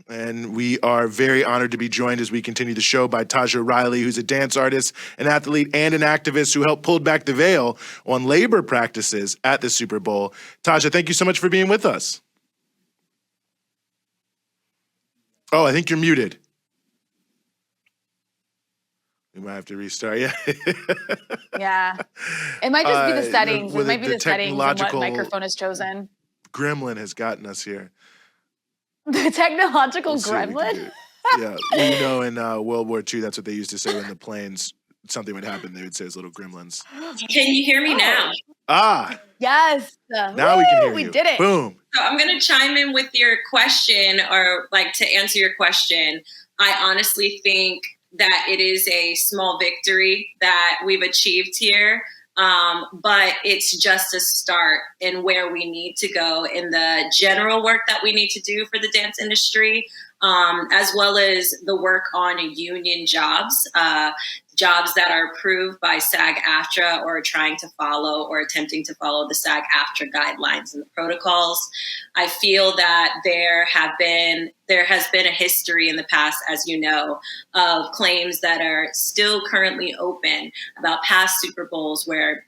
And we are very honored to be joined as we continue the show by Taja Riley, who's a dance artist, an athlete, and an activist who helped pull back the veil on labor practices at the Super Bowl. Taja, thank you so much for being with us. Oh, I think you're muted. We might have to restart. Yeah. Yeah. It might just be the settings. It might be the settings and what microphone is chosen. Gremlin has gotten us here. The technological gremlin? Yeah. Well, you know, in World War II, that's what they used to say when the planes, something would happen, they would say it's little gremlins. Can you hear me now? Ah. Yes. Now we can hear you. We did it. Boom. So I'm going to chime in with your question, or like to answer your question. I honestly think that it is a small victory that we've achieved here. But it's just a start in where we need to go in the general work that we need to do for the dance industry, as well as the work on union jobs, jobs that are approved by SAG-AFTRA or trying to follow or attempting to follow the SAG-AFTRA guidelines and the protocols. I feel that there has been a history in the past, as you know, of claims that are still currently open about past Super Bowls where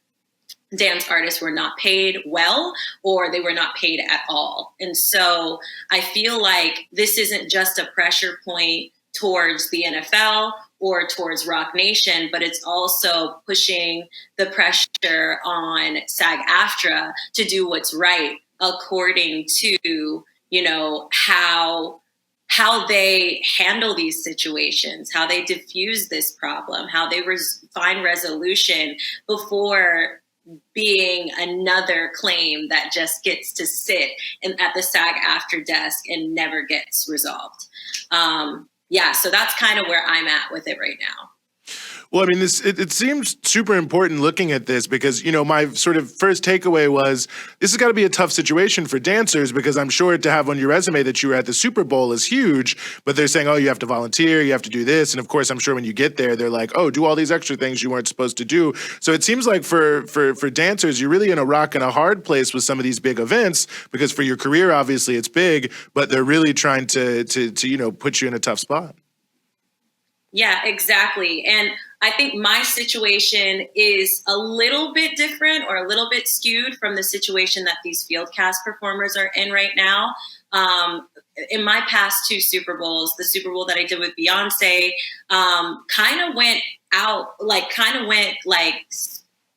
dance artists were not paid well or they were not paid at all. And so I feel like this isn't just a pressure point towards the NFL or towards Rock Nation, but it's also pushing the pressure on SAG-AFTRA to do what's right according to, you know, how they handle these situations, how they diffuse this problem, how they find resolution before being another claim that just gets to sit at the SAG-AFTRA desk and never gets resolved. Yeah, so that's kind of where I'm at with it right now. Well, I mean, it seems super important looking at this because, you know, my sort of first takeaway was this has got to be a tough situation for dancers because I'm sure to have on your resume that you were at the Super Bowl is huge, but they're saying, oh, you have to volunteer, you have to do this. And of course, I'm sure when you get there, they're like, oh, do all these extra things you weren't supposed to do. So it seems like for dancers, you're really in a rock and a hard place with some of these big events because for your career, obviously it's big, but they're really trying to you know, put you in a tough spot. Yeah, exactly. And I think my situation is a little bit different or a little bit skewed from the situation that these field cast performers are in right now. In my past two Super Bowls, the Super Bowl that I did with Beyonce kind of went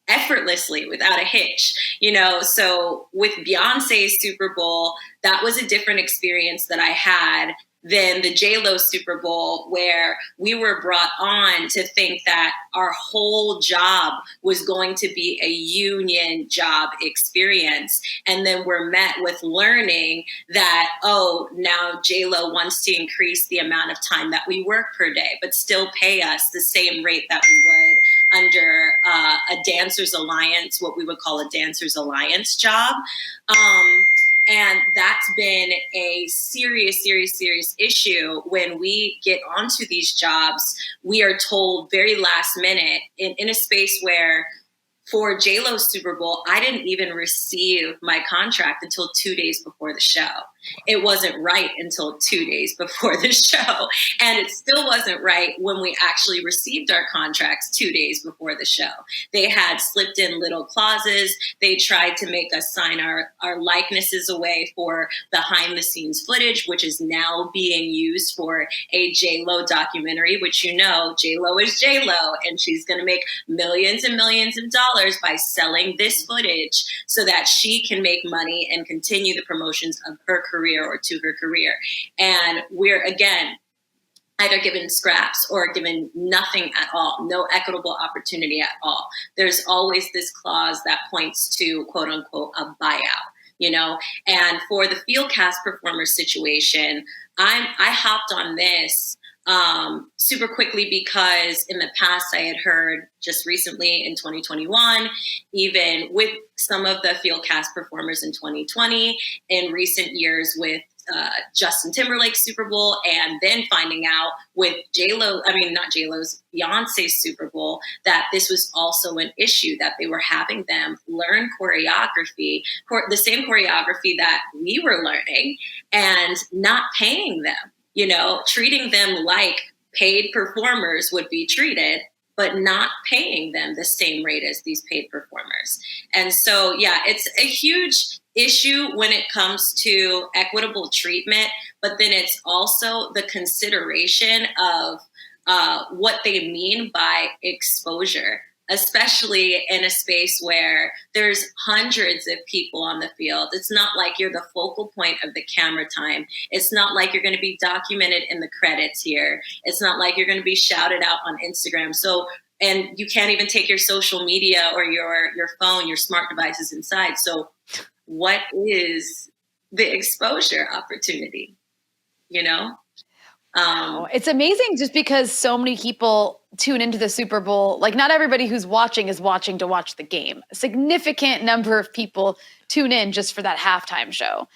effortlessly without a hitch, you know. So with Beyonce's Super Bowl, that was a different experience that I had than the J-Lo Super Bowl, where we were brought on to think that our whole job was going to be a union job experience. And then we're met with learning that, oh, now J-Lo wants to increase the amount of time that we work per day, but still pay us the same rate that we would under a Dancers Alliance, what we would call a Dancers Alliance job. And that's been a serious issue. When we get onto these jobs, we are told very last minute in a space where for J-Lo's Super Bowl, I didn't even receive my contract until 2 days before the show. It wasn't right until 2 days before the show. And it still wasn't right when we actually received our contracts 2 days before the show. They had slipped in little clauses. They tried to make us sign our likenesses away for behind the scenes footage, which is now being used for a J-Lo documentary, which, you know, J-Lo is J-Lo, and she's going to make millions and millions of dollars by selling this footage so that she can make money and continue the promotions of her career or to her career. And we're, again, either given scraps or given nothing at all, no equitable opportunity at all. There's always this clause that points to, quote unquote, a buyout, you know? And for the field cast performer situation, I hopped on this super quickly because in the past I had heard just recently in 2021, even with some of the field cast performers in 2020, in recent years with Justin Timberlake's Super Bowl, and then finding out with Beyonce's Super Bowl, that this was also an issue, that they were having them learn choreography, the same choreography that we were learning, and not paying them. treating them like paid performers would be treated, but not paying them the same rate as these paid performers. And so, yeah, it's a huge issue when it comes to equitable treatment, but then it's also the consideration of what they mean by exposure, especially in a space where there's hundreds of people on the field. It's not like you're the focal point of the camera time. It's not like you're going to be documented in the credits here. It's not like you're going to be shouted out on Instagram. So, and you can't even take your social media or your phone, your smart devices inside. So what is the exposure opportunity, It's amazing just because so many people tune into the Super Bowl. Like, not everybody who's watching is watching to watch the game. A significant number of people tune in just for that halftime show.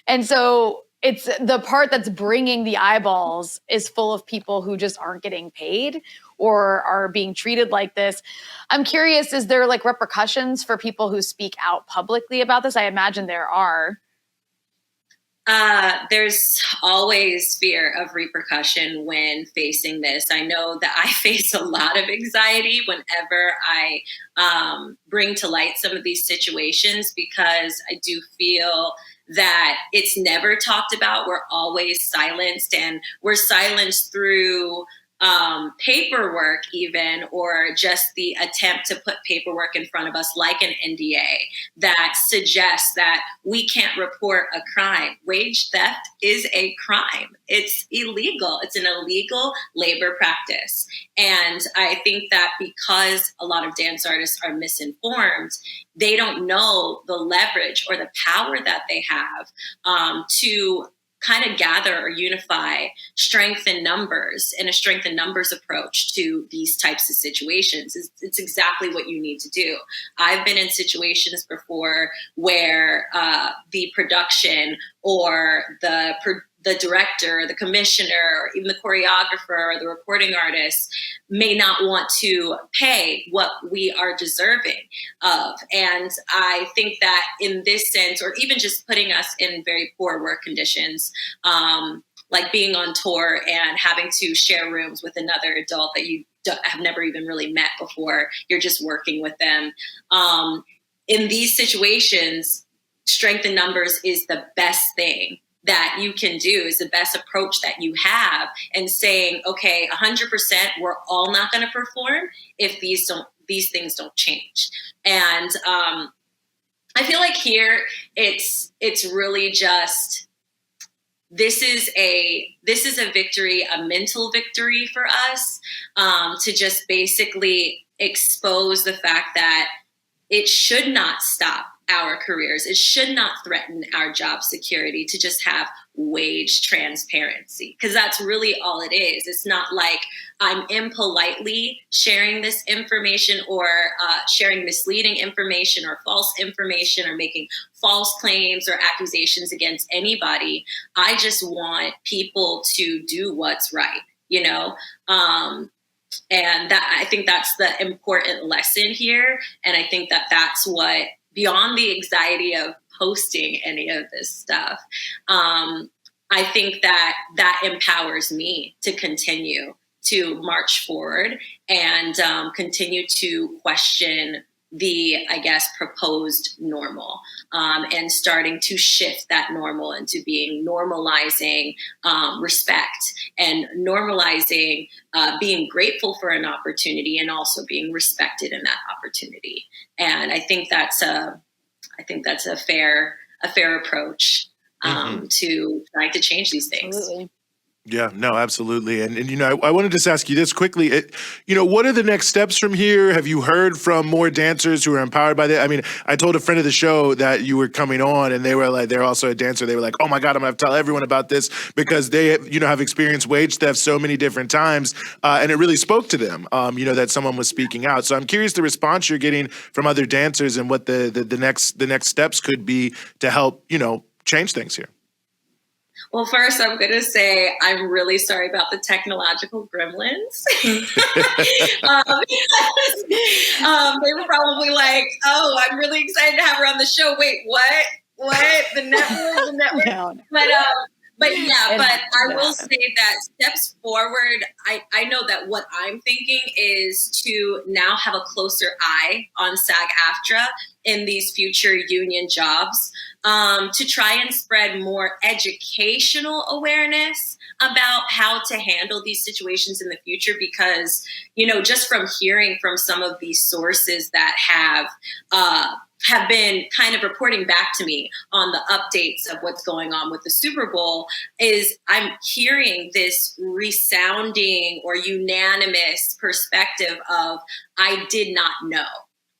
And so it's the part that's bringing the eyeballs is full of people who just aren't getting paid or are being treated like this. I'm curious, is there like repercussions for people who speak out publicly about this? I imagine there are. There's always fear of repercussion when facing this. I know that I face a lot of anxiety whenever I bring to light some of these situations, because I do feel that it's never talked about. We're always silenced, and we're silenced through paperwork even, or just the attempt to put paperwork in front of us like an NDA that suggests that we can't report a crime. Wage theft is a crime. It's illegal. It's an illegal labor practice. And I think that because a lot of dance artists are misinformed, they don't know the leverage or the power that they have to kind of gather or unify strength in numbers and a strength in numbers approach to these types of situations. It's exactly what you need to do. I've been in situations before where the production or the director, the commissioner, or even the choreographer or the recording artist may not want to pay what we are deserving of. And I think that in this sense, or even just putting us in very poor work conditions, like being on tour and having to share rooms with another adult that you have never even really met before, you're just working with them. In these situations, strength in numbers is the best thing that you can do, is the best approach that you have, and saying, okay, 100%, we're all not going to perform if these things don't change. And I feel like here it's really just, this is a victory, a mental victory for us, to just basically expose the fact that it should not stop our careers. It should not threaten our job security to just have wage transparency, because that's really all it is. It's not like I'm impolitely sharing this information or sharing misleading information or false information or making false claims or accusations against anybody. I just want people to do what's right, and that, I think that's the important lesson here. And I think that that's what, beyond the anxiety of posting any of this stuff, I think that empowers me to continue to march forward and continue to question the, I guess, proposed normal, and starting to shift that normal into being normalizing respect and normalizing being grateful for an opportunity and also being respected in that opportunity. And I think that's a fair approach to trying to change these things. Absolutely. Yeah, no, absolutely. And I wanted to just ask you this quickly. What are the next steps from here? Have you heard from more dancers who are empowered by that? I mean, I told a friend of the show that you were coming on, and they were like, they're also a dancer. They were like, oh my God, I'm going to tell everyone about this, because they, have experienced wage theft so many different times. And it really spoke to them, that someone was speaking out. So I'm curious the response you're getting from other dancers and what the next steps could be to help, change things here. Well, first, I'm going to say I'm really sorry about the technological gremlins. They were probably like, oh, I'm really excited to have her on the show. Wait, what? The network? No. But yeah, but I will happen. say that steps forward, I know that what I'm thinking is to now have a closer eye on SAG-AFTRA in these future union jobs, to try and spread more educational awareness about how to handle these situations in the future. Because, just from hearing from some of these sources that have been kind of reporting back to me on the updates of what's going on with the Super Bowl, is I'm hearing this resounding or unanimous perspective of, I did not know,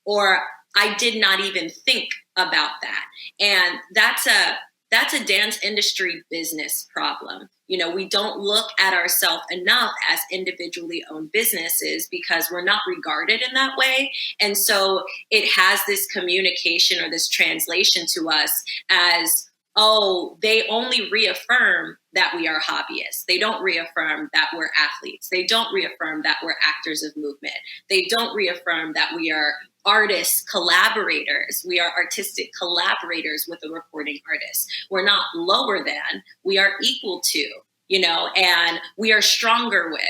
or I did not even think about that. And that's a dance industry business problem. We don't look at ourselves enough as individually owned businesses because we're not regarded in that way. And so it has this communication or this translation to us as, oh, they only reaffirm that we are hobbyists. They don't reaffirm that we're athletes. They don't reaffirm that we're actors of movement. They don't reaffirm that we are artist collaborators. We are artistic collaborators with a recording artist. We're not lower than, we are equal to, and we are stronger with.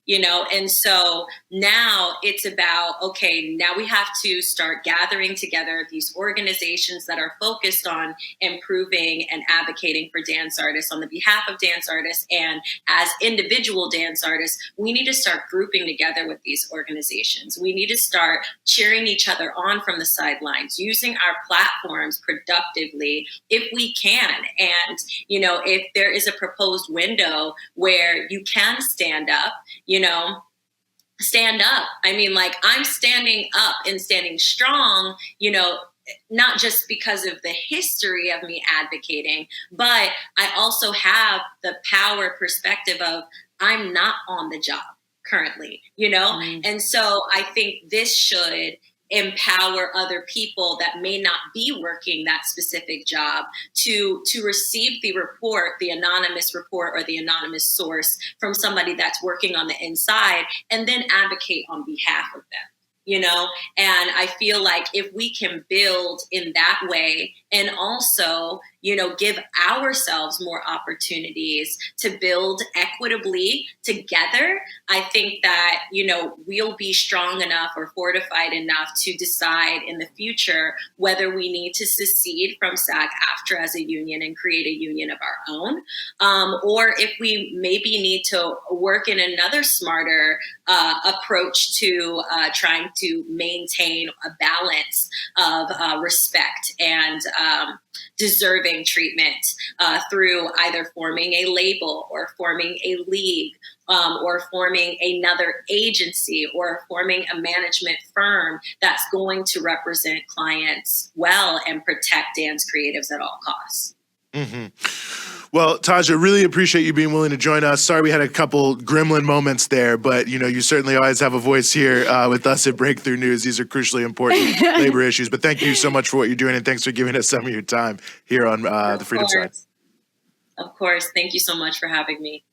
And so now it's about, okay, now we have to start gathering together these organizations that are focused on improving and advocating for dance artists on the behalf of dance artists. And as individual dance artists, we need to start grouping together with these organizations. We need to start cheering each other on from the sidelines, using our platforms productively if we can. And, if there is a proposed window where you can stand up, stand up. I mean, like, I'm standing up and standing strong, not just because of the history of me advocating, but I also have the power perspective of, I'm not on the job currently, And so I think this should empower other people that may not be working that specific job to receive the report, the anonymous report or the anonymous source from somebody that's working on the inside, and then advocate on behalf of them. And I feel like if we can build in that way and also, give ourselves more opportunities to build equitably together, I think that, we'll be strong enough or fortified enough to decide in the future whether we need to secede from SAG-AFTRA as a union and create a union of our own, or if we maybe need to work in another smarter approach to trying to maintain a balance of respect and deserving treatment through either forming a label or forming a league, or forming another agency or forming a management firm that's going to represent clients well and protect dance creatives at all costs. Mm-hmm. Well, Taja, really appreciate you being willing to join us. Sorry we had a couple gremlin moments there, but you certainly always have a voice here with us at Breakthrough News. These are crucially important labor issues. But thank you so much for what you're doing, and thanks for giving us some of your time here on the Freedom Side. Of course. Thank you so much for having me.